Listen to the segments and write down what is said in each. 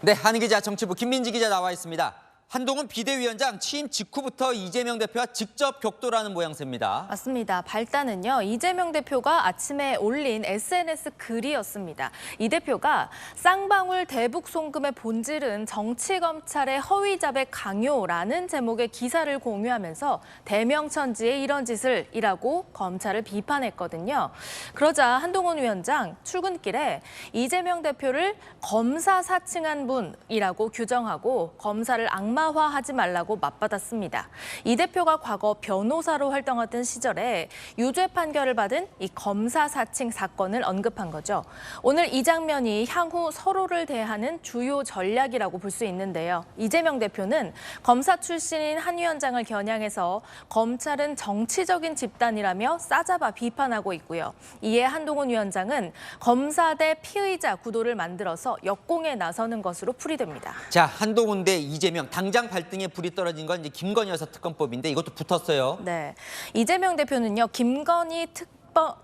네, 한희 기자, 정치부 김민지 기자 나와 있습니다. 한동훈 비대위원장 취임 직후부터 이재명 대표와 직접 격돌하는 모양새입니다. 맞습니다. 발단은요, 이재명 대표가 아침에 올린 SNS 글이었습니다. 이 대표가 쌍방울 대북 송금의 본질은 정치검찰의 허위자백 강요라는 제목의 기사를 공유하면서 대명천지에 이런 짓을 이라고 검찰을 비판했거든요. 그러자 한동훈 위원장 출근길에 이재명 대표를 검사 사칭한 분이라고 규정하고 검사를 악마화하지 말라고 맞받았습니다. 이 대표가 과거 변호사로 활동하던 시절에 유죄 판결을 받은 이 검사 사칭 사건을 언급한 거죠. 오늘 이 장면이 향후 서로를 대하는 주요 전략이라고 볼 수 있는데요. 이재명 대표는 검사 출신인 한 위원장을 겨냥해서 검찰은 정치적인 집단이라며 싸잡아 비판하고 있고요. 이에 한동훈 위원장은 검사 대 피의자 구도를 만들어서 역공에 나서는 것으로 풀이됩니다. 자, 한동훈 대 이재명 당장 발등에 불이 떨어진 건 이제 김건희 여사 특검법인데 이것도 붙었어요. 네, 이재명 대표는요, 김건희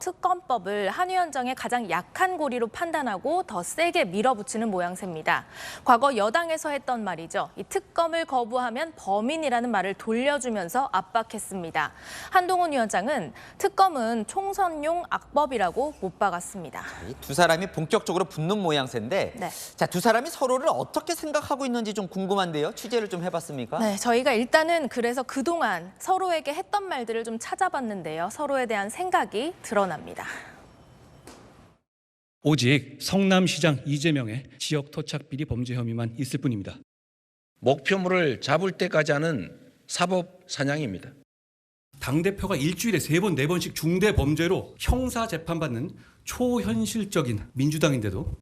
특검법을 한 위원장의 가장 약한 고리로 판단하고 더 세게 밀어붙이는 모양새입니다. 과거 여당에서 했던 말이죠. 이 특검을 거부하면 범인이라는 말을 돌려주면서 압박했습니다. 한동훈 위원장은 특검은 총선용 악법이라고 못 박았습니다. 이 두 사람이 본격적으로 붙는 모양새인데 네. 자, 두 사람이 서로를 어떻게 생각하고 있는지 좀 궁금한데요. 취재를 좀 해봤습니까? 네, 저희가 일단은 그래서 그동안 서로에게 했던 말들을 좀 찾아봤는데요. 서로에 대한 생각이 드러납니다. 오직 성남시장 이재명의 지역 토착 비리 범죄 혐의만 있을 뿐입니다. 목표물을 잡을 때까지 하는 사법 사냥입니다. 당대표가 일주일에 3번, 4번씩 중대 범죄로 형사 재판받는 초현실적인 민주당인데도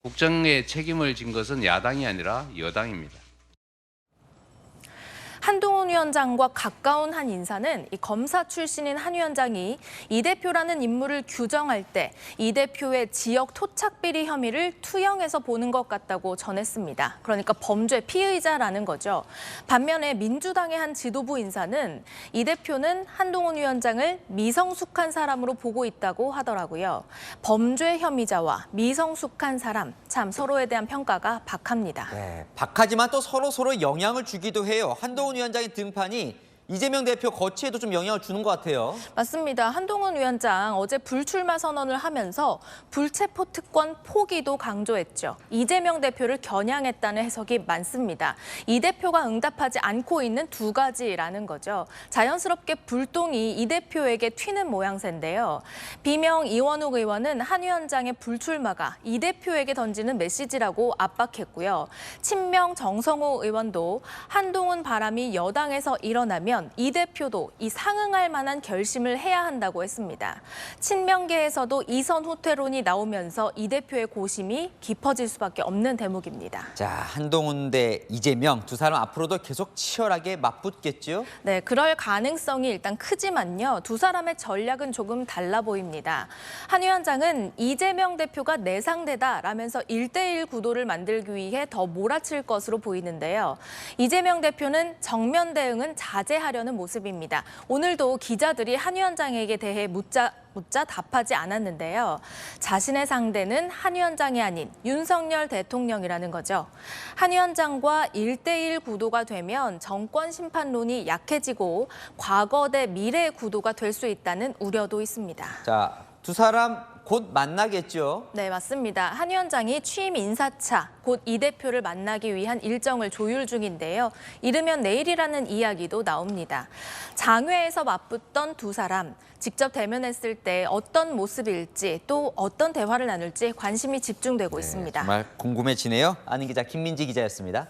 국정에 책임을 진 것은 야당이 아니라 여당입니다. 한동훈 위원장과 가까운 한 인사는 이 검사 출신인 한 위원장이 이 대표라는 인물을 규정할 때 이 대표의 지역 토착 비리 혐의를 투영해서 보는 것 같다고 전했습니다. 그러니까 범죄 피의자라는 거죠. 반면에 민주당의 한 지도부 인사는 이 대표는 한동훈 위원장을 미성숙한 사람으로 보고 있다고 하더라고요. 범죄 혐의자와 미성숙한 사람, 참 서로에 대한 평가가 박합니다. 네, 박하지만 또 서로 영향을 주기도 해요. 한동훈 위원장의 등판이 이재명 대표 거취에도 좀 영향을 주는 것 같아요. 맞습니다. 한동훈 위원장 어제 불출마 선언을 하면서 불체포 특권 포기도 강조했죠. 이재명 대표를 겨냥했다는 해석이 많습니다. 이 대표가 응답하지 않고 있는 두 가지라는 거죠. 자연스럽게 불똥이 이 대표에게 튀는 모양새인데요. 비명 이원욱 의원은 한 위원장의 불출마가 이 대표에게 던지는 메시지라고 압박했고요. 친명 정성호 의원도 한동훈 바람이 여당에서 일어나면 이 대표도 이 상응할 만한 결심을 해야 한다고 했습니다. 친명계에서도 이선 후퇴론이 나오면서 이 대표의 고심이 깊어질 수밖에 없는 대목입니다. 자, 한동훈 대 이재명 두 사람 앞으로도 계속 치열하게 맞붙겠죠? 네, 그럴 가능성이 일단 크지만요. 두 사람의 전략은 조금 달라 보입니다. 한 위원장은 이재명 대표가 내 상대다라면서 1대1 구도를 만들기 위해 더 몰아칠 것으로 보이는데요. 이재명 대표는 정면 대응은 자제하려는 모습입니다. 오늘도 기자들이 한 위원장에게 대해 묻자 답하지 않았는데요. 자신의 상대는 한 위원장이 아닌 윤석열 대통령이라는 거죠. 한 위원장과 1대1 구도가 되면 정권 심판론이 약해지고 과거 대 미래 구도가 될 수 있다는 우려도 있습니다. 자, 두 사람 곧 만나겠죠? 네, 맞습니다. 한 위원장이 취임 인사차, 곧 이 대표를 만나기 위한 일정을 조율 중인데요. 이르면 내일이라는 이야기도 나옵니다. 장외에서 맞붙던 두 사람, 직접 대면했을 때 어떤 모습일지 또 어떤 대화를 나눌지 관심이 집중되고 있습니다. 정말 궁금해지네요. 아는 기자 김민지 기자였습니다.